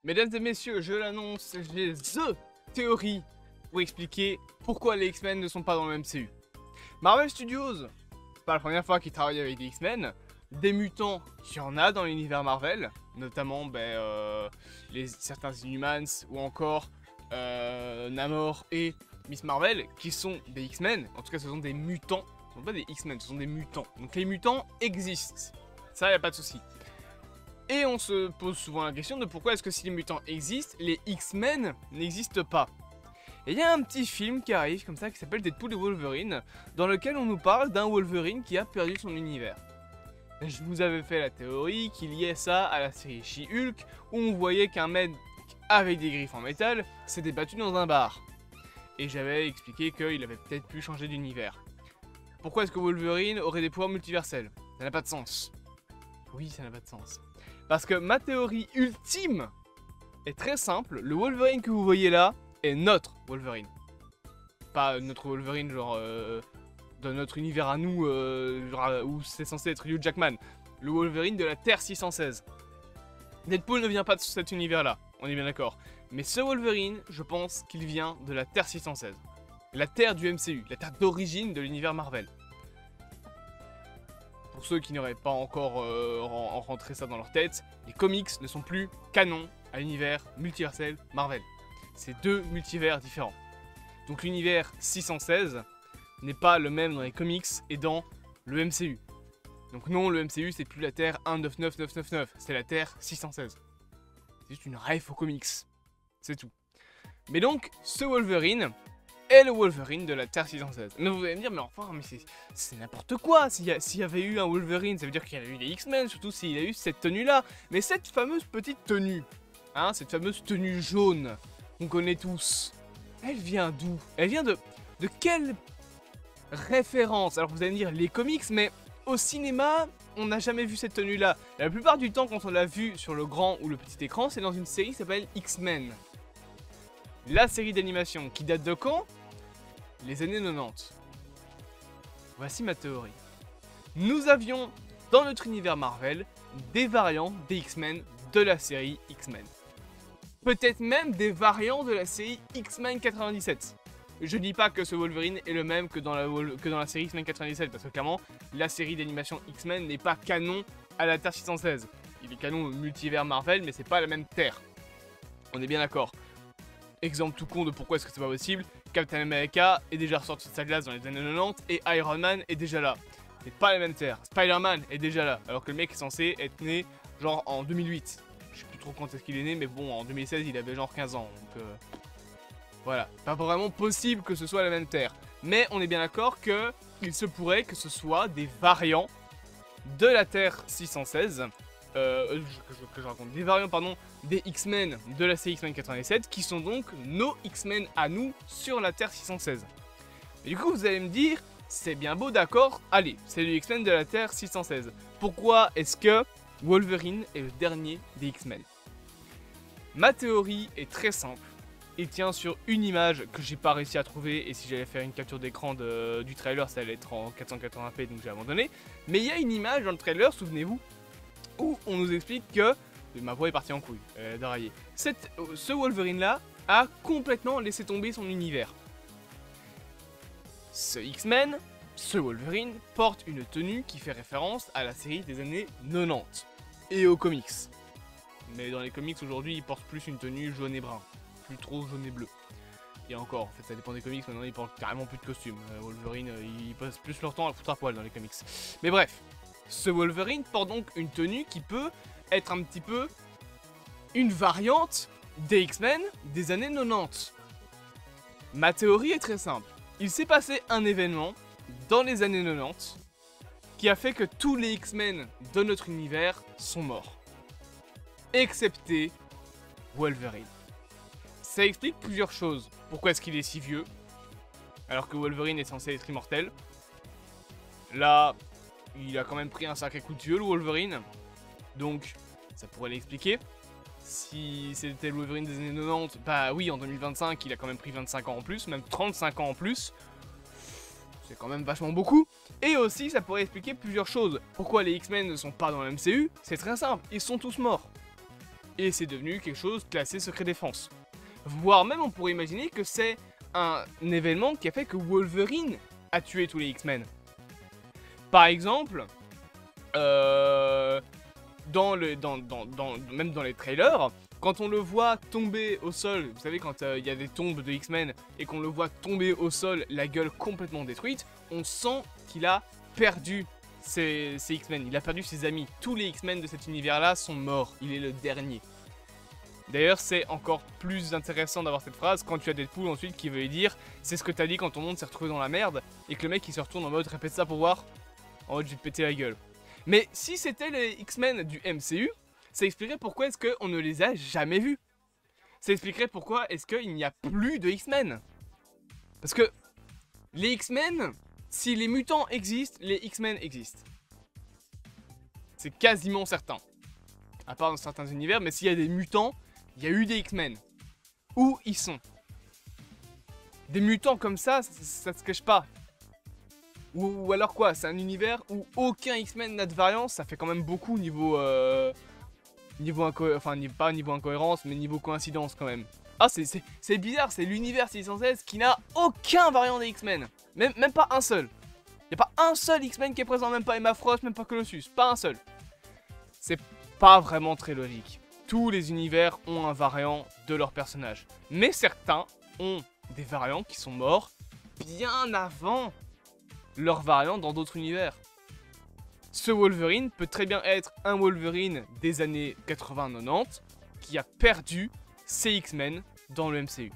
Mesdames et messieurs, je l'annonce, j'ai THE théorie pour expliquer pourquoi les X-Men ne sont pas dans le MCU. Marvel Studios, c'est pas la première fois qu'ils travaillent avec des X-Men. Des mutants, il y en a dans l'univers Marvel, notamment certains Inhumans ou encore Namor et Miss Marvel, qui sont des X-Men. En tout cas, ce sont des mutants. Ce ne sont pas des X-Men, ce sont des mutants. Donc les mutants existent. Ça, il n'y a pas de souci. Et on se pose souvent la question de pourquoi est-ce que si les mutants existent, les X-Men n'existent pas. Et il y a un petit film qui arrive comme ça qui s'appelle Deadpool et Wolverine, dans lequel on nous parle d'un Wolverine qui a perdu son univers. Je vous avais fait la théorie qu'il y ait ça à la série She-Hulk, où on voyait qu'un mec avec des griffes en métal s'était battu dans un bar. Et j'avais expliqué qu'il avait peut-être pu changer d'univers. Pourquoi est-ce que Wolverine aurait des pouvoirs multiversels? Ça n'a pas de sens. Oui, ça n'a pas de sens. Parce que ma théorie ultime est très simple. Le Wolverine que vous voyez là est notre Wolverine. Pas notre Wolverine genre dans notre univers à nous où c'est censé être Hugh Jackman. Le Wolverine de la Terre 616. Deadpool ne vient pas de cet univers là, on est bien d'accord. Mais ce Wolverine, je pense qu'il vient de la Terre 616. La Terre du MCU, la Terre d'origine de l'univers Marvel. Pour ceux qui n'auraient pas encore rentré ça dans leur tête, les comics ne sont plus canon à l'univers multiversel Marvel. C'est deux multivers différents. Donc l'univers 616 n'est pas le même dans les comics et dans le MCU. Donc non, le MCU c'est plus la Terre 199999, c'est la Terre 616. C'est juste une ref aux comics. C'est tout. Mais donc, ce Wolverine est le Wolverine de la Terre 616. Mais vous allez me dire, mais enfin, mais c'est n'importe quoi. S'il y avait eu un Wolverine, ça veut dire qu'il y avait eu des X-Men, surtout s'il a eu cette tenue-là. Mais cette fameuse petite tenue, hein, cette fameuse tenue jaune qu'on connaît tous, elle vient d'où? Elle vient de quelle référence? Alors vous allez me dire, les comics, mais au cinéma, on n'a jamais vu cette tenue-là. La plupart du temps, quand on l'a vue sur le grand ou le petit écran, c'est dans une série qui s'appelle X-Men. La série d'animation qui date de quand? Les années 90. Voici ma théorie. Nous avions, dans notre univers Marvel, des variants des X-Men de la série X-Men. Peut-être même des variants de la série X-Men 97. Je dis pas que ce Wolverine est le même que dans la série X-Men 97, parce que clairement, la série d'animation X-Men n'est pas canon à la Terre 616. Il est canon au multivers Marvel, mais c'est pas la même Terre. On est bien d'accord. Exemple tout con de pourquoi est-ce que c'est pas possible, Captain America est déjà ressorti de sa glace dans les années 90 et Iron Man est déjà là. C'est pas la même Terre. Spider-Man est déjà là, alors que le mec est censé être né genre en 2008. Je sais plus trop quand est-ce qu'il est né, mais bon, en 2016 il avait genre 15 ans, donc voilà. Pas vraiment possible que ce soit la même Terre. Mais on est bien d'accord que il se pourrait que ce soit des variants de la Terre 616. Que je raconte, des variants pardon, des X-Men de la série X-Men 87 qui sont donc nos X-Men à nous sur la Terre 616. Et du coup vous allez me dire, c'est bien beau d'accord, allez, c'est le X-Men de la Terre 616. Pourquoi est-ce que Wolverine est le dernier des X-Men? Ma théorie est très simple et tient sur une image que j'ai pas réussi à trouver, et si j'allais faire une capture d'écran du trailer ça allait être en 480p donc j'ai abandonné. Mais il y a une image dans le trailer, souvenez-vous, où on nous explique que... Ma voix est partie en couille, d'arailler. Ce Wolverine-là a complètement laissé tomber son univers. Ce X-Men, ce Wolverine, porte une tenue qui fait référence à la série des années 90. Et aux comics. Mais dans les comics aujourd'hui, ils portent plus une tenue jaune et brun. Plus trop jaune et bleu. Et encore, en fait ça dépend des comics, maintenant ils portent carrément plus de costume. Wolverine, ils passent plus leur temps à foutre à poil dans les comics. Mais bref. Ce Wolverine porte donc une tenue qui peut être un petit peu une variante des X-Men des années 90. Ma théorie est très simple. Il s'est passé un événement dans les années 90 qui a fait que tous les X-Men de notre univers sont morts. Excepté Wolverine. Ça explique plusieurs choses. Pourquoi est-ce qu'il est si vieux alors que Wolverine est censé être immortel? Là... il a quand même pris un sacré coup de vieux, le Wolverine. Donc, ça pourrait l'expliquer. Si c'était le Wolverine des années 90, bah oui, en 2025, il a quand même pris 25 ans en plus, même 35 ans en plus. C'est quand même vachement beaucoup. Et aussi, ça pourrait expliquer plusieurs choses. Pourquoi les X-Men ne sont pas dans le MCU? C'est très simple, ils sont tous morts. et c'est devenu quelque chose classé secret défense. Voire même on pourrait imaginer que c'est un événement qui a fait que Wolverine a tué tous les X-Men. Par exemple, même dans les trailers, quand on le voit tomber au sol, vous savez quand il y a des tombes de X-Men et qu'on le voit tomber au sol, la gueule complètement détruite, on sent qu'il a perdu ses X-Men, il a perdu ses amis. Tous les X-Men de cet univers-là sont morts, il est le dernier. D'ailleurs, c'est encore plus intéressant d'avoir cette phrase quand tu as Deadpool ensuite qui veut lui dire « C'est ce que t'as dit quand ton monde s'est retrouvé dans la merde » et que le mec il se retourne en mode « Répète ça pour voir ». En mode « Je vais te péter la gueule ». Mais si c'était les X-Men du MCU, ça expliquerait pourquoi est-ce qu'on ne les a jamais vus. Ça expliquerait pourquoi est-ce qu'il n'y a plus de X-Men. Parce que les X-Men, si les mutants existent, les X-Men existent. C'est quasiment certain. À part dans certains univers, mais s'il y a des mutants, il y a eu des X-Men. Où ils sont? Des mutants comme ça se cache pas. Ou alors quoi? C'est un univers où aucun X-Men n'a de variance, ça fait quand même beaucoup niveau... pas niveau incohérence, mais niveau coïncidence quand même. Ah, c'est bizarre, c'est l'univers 616 qui n'a aucun variant des X-Men. Même pas un seul. Il n'y a pas un seul X-Men qui est présent, même pas Emma Frost, même pas Colossus. Pas un seul. C'est pas vraiment très logique. Tous les univers ont un variant de leur personnage. Mais certains ont des variants qui sont morts bien avant leur variant dans d'autres univers. Ce Wolverine peut très bien être un Wolverine des années 80-90 qui a perdu ses X-Men dans le MCU.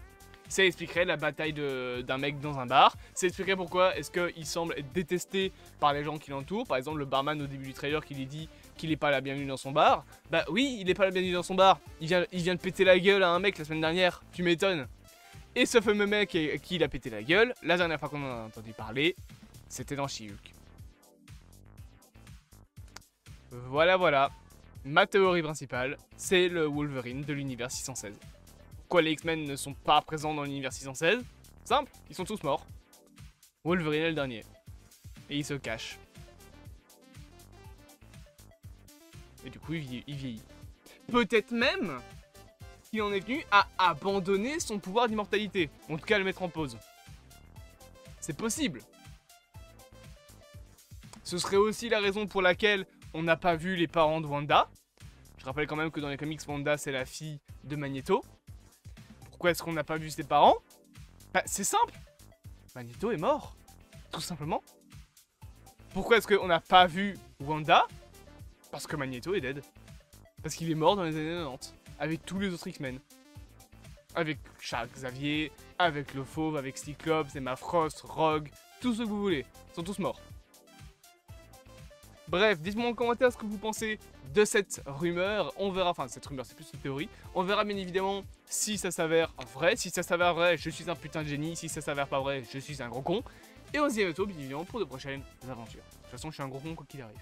Ça expliquerait la bataille d'un mec dans un bar. Ça expliquerait pourquoi est-ce qu'il semble être détesté par les gens qui l'entourent. Par exemple, le barman au début du trailer qui lui dit qu'il n'est pas la bienvenue dans son bar. Bah oui, il n'est pas la bienvenue dans son bar. Il vient de péter la gueule à un mec la semaine dernière. Tu m'étonnes. Et ce fameux mec qui il a pété la gueule, la dernière fois qu'on en a entendu parler, c'était dans She-Hulk. Voilà. Ma théorie principale, c'est le Wolverine de l'univers 616. Pourquoi les X-Men ne sont pas présents dans l'univers 616? Simple, ils sont tous morts. Wolverine est le dernier. Et il se cache. Et du coup, il vieillit. Peut-être même qu'il en est venu à abandonner son pouvoir d'immortalité. En tout cas, à le mettre en pause. C'est possible. Ce serait aussi la raison pour laquelle on n'a pas vu les parents de Wanda. Je rappelle quand même que dans les comics, Wanda, c'est la fille de Magneto. Pourquoi est-ce qu'on n'a pas vu ses parents? Bah, c'est simple. Magneto est mort. Tout simplement. Pourquoi est-ce qu'on n'a pas vu Wanda? Parce que Magneto est dead. Parce qu'il est mort dans les années 90. Avec tous les autres X-Men. Avec Charles Xavier, avec le Fauve, avec Cyclops, Emma Frost, Rogue, tout ce que vous voulez. Ils sont tous morts. Bref, dites-moi en commentaire ce que vous pensez de cette rumeur. On verra, enfin cette rumeur c'est plus une théorie. On verra bien évidemment si ça s'avère vrai. Si ça s'avère vrai, je suis un putain de génie. Si ça s'avère pas vrai, je suis un gros con. Et on se dit à bientôt, bien évidemment, pour de prochaines aventures. De toute façon, je suis un gros con quoi qu'il arrive.